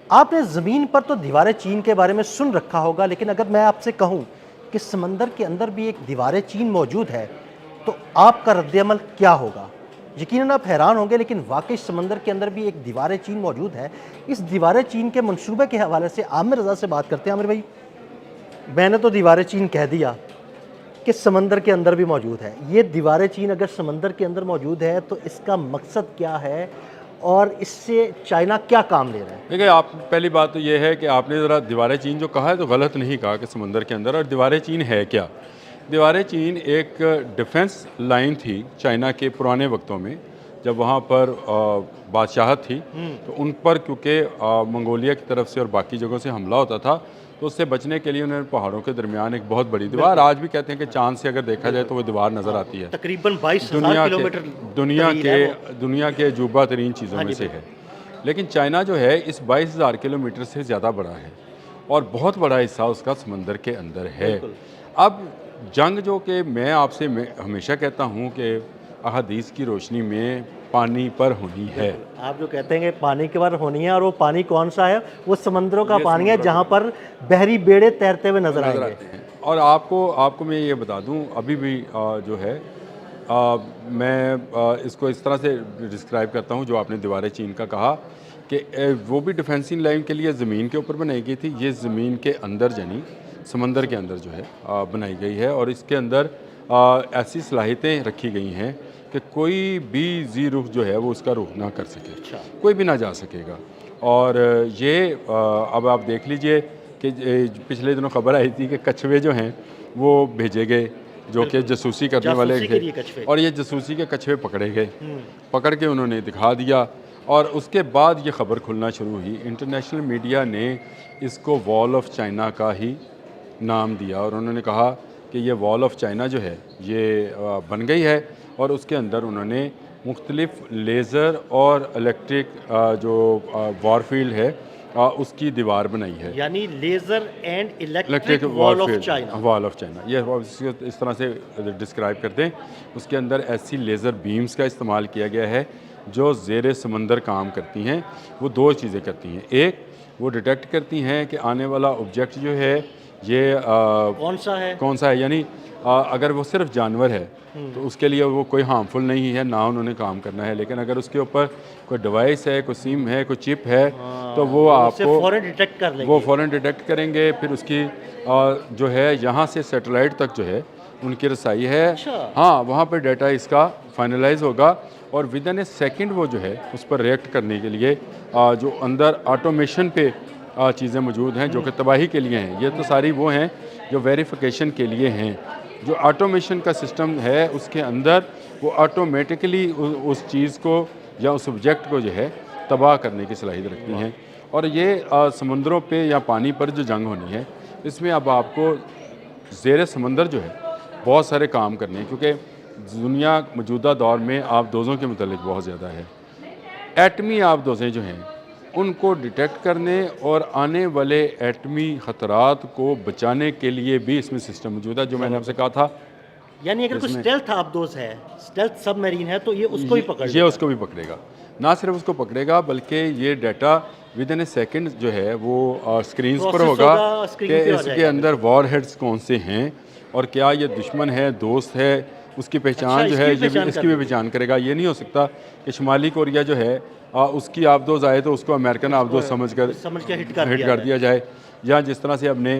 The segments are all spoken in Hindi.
आपने ज़मीन पर तो दीवारें चीन के बारे में सुन रखा होगा, लेकिन अगर मैं आपसे कहूँ कि समंदर के अंदर भी एक दीवारें चीन मौजूद है, तो आपका रद्द-ए-अमल क्या होगा? यकीनन आप हैरान होंगे, लेकिन वाक़ई समंदर के अंदर भी एक दीवारें चीन मौजूद है। इस दीवारें चीन के मंसूबे के हवाले से आमिर रज़ा से बात करते हैं। आमिर भाई, मैंने तो दीवारें चीन कह दिया कि समंदर के अंदर भी मौजूद है। ये दीवारें चीन अगर समंदर के अंदर मौजूद है, तो इसका मकसद क्या है और इससे चाइना क्या काम ले रहा है? देखिए, आप पहली बात तो ये है कि आपने ज़रा दीवारें चीन जो कहा है तो गलत नहीं कहा कि समंदर के अंदर। और दीवारें चीन है क्या? दीवारें चीन एक डिफेंस लाइन थी चाइना के पुराने वक्तों में, जब वहाँ पर बादशाहत थी, तो उन पर क्योंकि मंगोलिया की तरफ से और बाकी जगहों से हमला होता था, तो उससे बचने के लिए उन्होंने पहाड़ों के दरमियान एक बहुत बड़ी दीवार, आज भी कहते हैं कि चांद से अगर देखा जाए तो वो दीवार नज़र आती है। तकरीबन 22,000 दुनिया किलोमीटर के दुनिया तवील है वो। के दुनिया के अजूबा तरीन चीज़ों हाँ में जी, से है। लेकिन चाइना जो है इस 22,000 किलोमीटर से ज़्यादा बड़ा है और बहुत बड़ा हिस्सा उसका समंदर के अंदर है। बिल्कुल। अब जंग जो कि मैं आपसे हमेशा कहता हूँ कि अहादीस की रोशनी में पानी पर होनी है। आप जो कहते हैं कि पानी के बार होनी है, और वो पानी कौन सा है? वो समंदरों का ये पानी है, समुद्र जहाँ पर बहरी बेड़े तैरते हुए नजर नज़र आएंगे। आते हैं। और आपको मैं ये बता दूँ, अभी भी जो है मैं इसको इस तरह से डिस्क्राइब करता हूँ, जो आपने दीवारें चीन का कहा कि वो भी डिफेंसिंग लाइन के लिए ज़मीन के ऊपर बनाई गई थी। ये ज़मीन के अंदर यानी समंदर के अंदर जो है बनाई गई है, और इसके अंदर ऐसी सलाहियतें रखी गई हैं कि कोई भी जी रुख जो है वो उसका रुख ना कर सके, कोई भी ना जा सकेगा। और ये अब आप देख लीजिए कि पिछले दिनों खबर आई थी कि कछुए जो हैं वो भेजे गए, जो कि जासूसी करने वाले जासूसी के लिए कछुए। थे, और ये जासूसी के कछुए पकड़े गए। पकड़ के उन्होंने दिखा दिया, और उसके बाद ये खबर खुलना शुरू हुई। इंटरनेशनल मीडिया ने इसको वॉल ऑफ चाइना का ही नाम दिया, और उन्होंने कहा कि ये वॉल ऑफ चाइना जो है ये बन गई है, और उसके अंदर उन्होंने मुख्तलिफ लेज़र और इलेक्ट्रिक जो वॉरफील्ड है उसकी दीवार बनाई है। यानी laser and electric electric wall of China. Wall of China, ये इस तरह से डिस्क्राइब करते हैं। उसके अंदर ऐसी लेज़र बीम्स का इस्तेमाल किया गया है जो ज़ेर समंदर काम करती हैं। वो दो चीज़ें करती हैं, एक वो डिटेक्ट करती हैं कि आने वाला ऑब्जेक्ट जो है ये कौन सा है, यानी अगर वो सिर्फ जानवर है तो उसके लिए वो कोई हार्मफुल नहीं है, ना उन्होंने काम करना है। लेकिन अगर उसके ऊपर कोई डिवाइस है, कोई सिम है, कोई चिप है, तो वो आपको फौरन डिटेक्ट कर लेंगे। वो फ़ौरन डिटेक्ट करेंगे। फिर उसकी जो है यहाँ से सैटेलाइट तक जो है उनकी रसाई है। अच्छा। हाँ, वहाँ पर डाटा इसका फाइनलाइज होगा, और विद इन ए सेकेंड वो जो है उस पर रिएक्ट करने के लिए जो अंदर ऑटोमेशन पे चीज़ें मौजूद हैं जो कि तबाही के लिए हैं। ये तो सारी वो हैं जो वेरिफिकेशन के लिए हैं। जो ऑटोमेशन का सिस्टम है उसके अंदर वो ऑटोमेटिकली उस चीज़ को या उस ऑब्जेक्ट को जो है तबाह करने की सलाहियत रखती हैं। और ये समुद्रों पे या पानी पर जो जंग होनी है, इसमें अब आपको ज़ेर समंदर जो है बहुत सारे काम करने हैं, क्योंकि दुनिया मौजूदा दौर में आबदोज़ों के मुतालिक बहुत ज़्यादा है। एटमी आबदोज़ें जो हैं उनको डिटेक्ट करने और आने वाले एटमी ख़तरात को बचाने के लिए भी इसमें सिस्टम मौजूद है, जो मैंने आपसे कहा था। यानी अगर कोई स्टेल्थ आबदोज है, स्टेल्थ सबमरीन है, तो ये उसको भी पकड़ ये लेगा। उसको भी पकड़ेगा। ना सिर्फ उसको पकड़ेगा बल्कि ये data with in A second जो है वो स्क्रीन्स पर Process होगा होगा, screen कि पे आ इसके जाएगा। अंदर वॉर हेड्स कौन से हैं, और क्या ये दुश्मन है, दोस्त है, उसकी पहचान जो है ये भी इसकी भी पहचान करेगा। ये नहीं हो सकता कि शुमाली कोरिया जो है उसकी आबदोज़ आए तो उसको अमेरिकन आबदोज़ समझ के हिट कर दिया जाए। या जिस तरह से हमने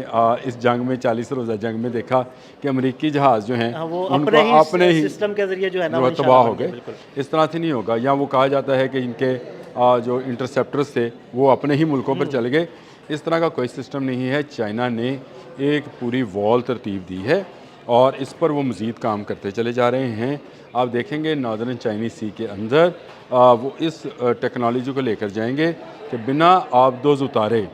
इस जंग में 40 रोज़ा जंग में देखा कि अमेरिकी जहाज़ जो हैं वो उनको अपने ही सिस्टम के जरिए जो है ना जो वो है तबाह हो निशाना बन गए। गया, इस तरह से नहीं होगा। या वो कहा जाता है कि इनके जो इंटरसेप्टर्स थे वो अपने ही मुल्कों पर चले गए। इस तरह का कोई सिस्टम नहीं है। चाइना ने एक पूरी वॉल तरतीब दी है और इस पर वो मज़ीद काम करते चले जा रहे हैं। आप देखेंगे नॉर्दर्न चाइनीज़ सी के अंदर वो इस टेक्नोलॉजी को लेकर जाएंगे कि बिना आबदोज़ उतारे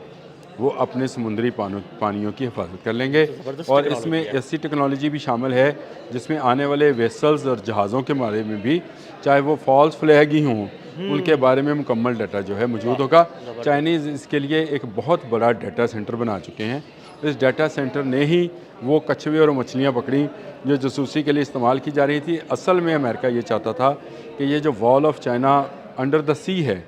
वो अपने समुद्री पानियों की हिफाजत कर लेंगे। और इसमें ऐसी टेक्नोलॉजी भी शामिल है जिसमें आने वाले वेसल्स और जहाज़ों के बारे में भी, चाहे वो फॉल्स फ्लैग ही हों, उनके बारे में मुकम्मल डाटा जो है मौजूद होगा। चाइनीज़ इसके लिए एक बहुत बड़ा डाटा सेंटर बना चुके हैं। इस डाटा सेंटर ने ही वो कछुए और मछलियाँ पकड़ी जो जासूसी के लिए इस्तेमाल की जा रही थी। असल में अमेरिका ये चाहता था कि ये जो wall of China under the sea है,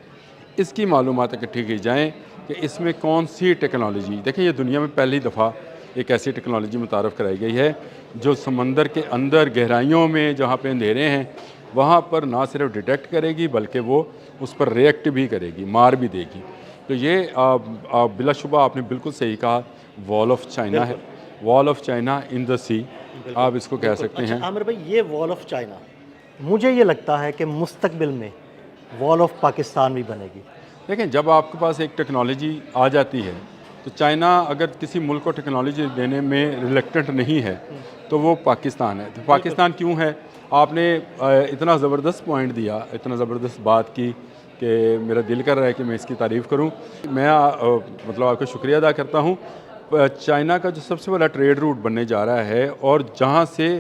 इसकी मालूमात इकट्ठी की जाएँ कि इसमें कौन सी टेक्नोलॉजी, देखिए ये दुनिया में पहली दफ़ा एक ऐसी टेक्नोलॉजी मुतारफ़ कराई गई है जो समंदर के अंदर गहराइयों में जहाँ पे अंधेरे हैं वहाँ पर ना सिर्फ डिटेक्ट करेगी बल्कि वो उस पर रिएक्ट भी करेगी, मार भी देगी। तो ये बिलाशुबा आपने बिल्कुल सही कहा, वॉल ऑफ चाइना है, wall of China in the sea आप इसको कह सकते हैं। अच्छा आमिर भाई, ये वॉल ऑफ चाइना, मुझे ये लगता है कि मुस्तकबिल में वॉल ऑफ पाकिस्तान भी बनेगी। देखें, जब आपके पास एक टेक्नोलॉजी आ जाती है तो चाइना अगर किसी मुल्क को टेक्नोलॉजी देने में रिलेक्टेंट नहीं है तो वो पाकिस्तान है। तो पाकिस्तान क्यों है? आपने इतना ज़बरदस्त पॉइंट दिया, इतना ज़बरदस्त बात की कि मेरा दिल कर रहा है कि मैं इसकी तारीफ़ करूं। मैं मतलब आपका शुक्रिया अदा करता हूं। चाइना का जो सबसे बड़ा ट्रेड रूट बनने जा रहा है और जहां से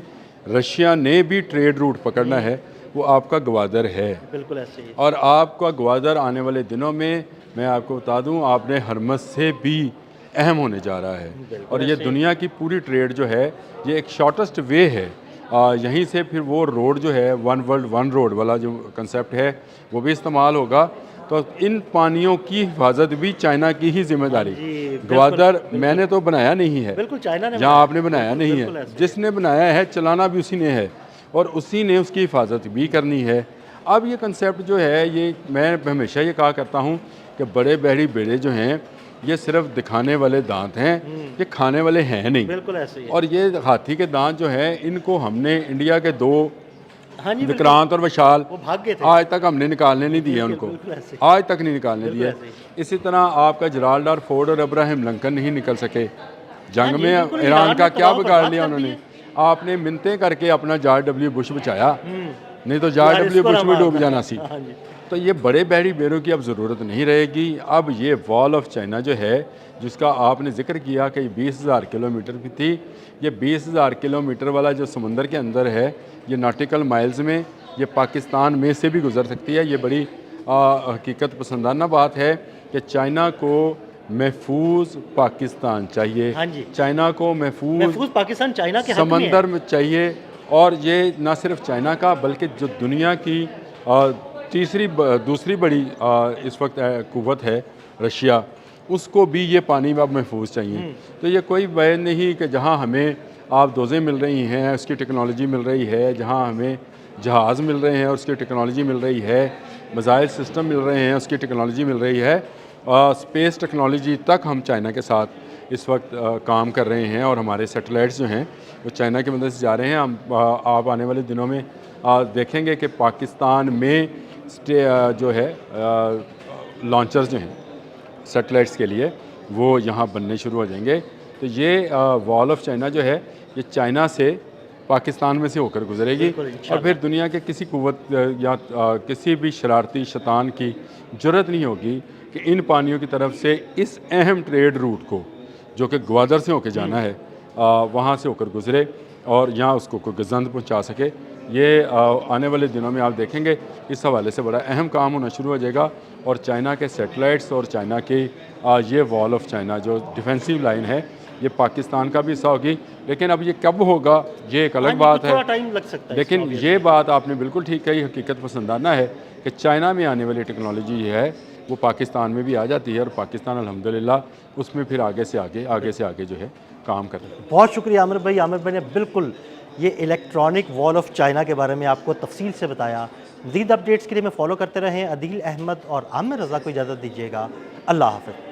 रशिया ने भी ट्रेड रूट पकड़ना है वो आपका ग्वादर है। बिल्कुल ऐसे ही। और आपका ग्वादर आने वाले दिनों में मैं आपको बता दूं आपने हरमस से भी अहम होने जा रहा है। और ये दुनिया की पूरी ट्रेड जो है ये एक शॉर्टेस्ट वे है। यहीं से फिर वो रोड जो है वन वर्ल्ड वन रोड वाला जो कंसेप्ट है वो भी इस्तेमाल होगा। तो इन पानियों की हिफाजत भी चाइना की ही जिम्मेदारी। ग्वादर मैंने तो बनाया नहीं है, बिल्कुल चाइना ने जहाँ आपने बनाया नहीं है, जिसने बनाया है चलाना भी उसी ने है और उसी ने उसकी हिफाजत भी करनी है। अब ये कंसेप्ट जो है ये मैं हमेशा ये कहा करता हूँ कि बड़े बहरी बेड़े जो हैं ये सिर्फ दिखाने वाले दांत हैं, ये खाने वाले हैं नहीं। बिल्कुल ऐसे ही है। और ये हाथी के दांत जो हैं इनको हमने इंडिया के दो हाँ जी, विक्रांत और विशाल वो भाग गए थे। आज तक हमने निकालने नहीं दिए उनको, आज तक नहीं निकालने दिए। इसी तरह आपका जलालदार फोर्ड और अब्राहम लिंकन नहीं निकल सके जंग में। ईरान का क्या बिगाड़ लिया उन्होंने? आपने मिन्नतें करके अपना जॉर्ज डब्ल्यू बुश बचाया, नहीं तो जॉर्ज डब्ल्यू बुश भी डूब जाना सी। तो ये बड़े बहरी बेड़ों की अब ज़रूरत नहीं रहेगी। अब ये वॉल ऑफ चाइना जो है जिसका आपने जिक्र किया कि 20,000 किलोमीटर की थी, ये 20,000 किलोमीटर वाला जो समंदर के अंदर है ये नॉटिकल माइल्स में ये पाकिस्तान में से भी गुजर सकती है। ये बड़ी हकीकत पसंदाना बात है कि चाइना को महफूज पाकिस्तान चाहिए। हाँ जी। चाइना को महफूज पाकिस्तान चाइना के हक में है। समंदर में चाहिए। और ये ना सिर्फ चाइना का बल्कि जो दुनिया की दूसरी बड़ी इस वक्त कुव्वत है रशिया, उसको भी ये पानी में अब महफूज चाहिए। तो ये कोई वजह नहीं कि जहाँ हमें आप दोज़ें मिल रही हैं उसकी टेक्नोलॉजी मिल रही है, जहाँ हमें जहाज़ मिल रहे हैं उसकी टेक्नोलॉजी मिल रही है, मिसाइल सिस्टम मिल रहे हैं उसकी टेक्नोलॉजी मिल रही है, स्पेस टेक्नोलॉजी तक हम चाइना के साथ इस वक्त काम कर रहे हैं। और हमारे सैटेलाइट्स जो हैं वो चाइना की मदद से जा रहे हैं। हम आप आने वाले दिनों में देखेंगे कि पाकिस्तान में जो है लॉन्चर्स जो हैं सैटेलाइट्स के लिए वो यहाँ बनने शुरू हो जाएंगे। तो ये वॉल ऑफ चाइना जो है ये चाइना से पाकिस्तान में से होकर गुजरेगी और फिर दुनिया के किसी कुव्वत या किसी भी शरारती शैतान की जरूरत नहीं होगी कि इन पानियों की तरफ से इस अहम ट्रेड रूट को जो कि ग्वादर से होकर जाना है वहाँ से होकर गुजरे और यहाँ उसको कोई गजंद पहुँचा सके। ये आने वाले दिनों में आप देखेंगे इस हवाले से बड़ा अहम काम होना शुरू हो जाएगा। और चाइना के सैटेलाइट्स और चाइना की ये वॉल ऑफ चाइना जो डिफेंसिव लाइन है ये पाकिस्तान का भी हिस्सा होगी। लेकिन अब ये कब होगा ये एक अलग बात है, टाइम लग सकता है। लेकिन ये बात आपने बिल्कुल ठीक कही, हकीकत पसंदाना है कि चाइना में आने वाली टेक्नोलॉजी है वो पाकिस्तान में भी आ जाती है और पाकिस्तान अल्हम्दुलिल्लाह उसमें फिर आगे से आगे जो है काम कर रहे हैं। बहुत शुक्रिया आमिर भाई। आमिर भाई ने बिल्कुल ये इलेक्ट्रॉनिक वॉल ऑफ चाइना के बारे में आपको तफसील से बताया। मज़ीद अपडेट्स के लिए मैं फॉलो करते रहें। अदील अहमद और आमिर रज़ा को इजाज़त दीजिएगा। अल्लाह हाफ़िज़।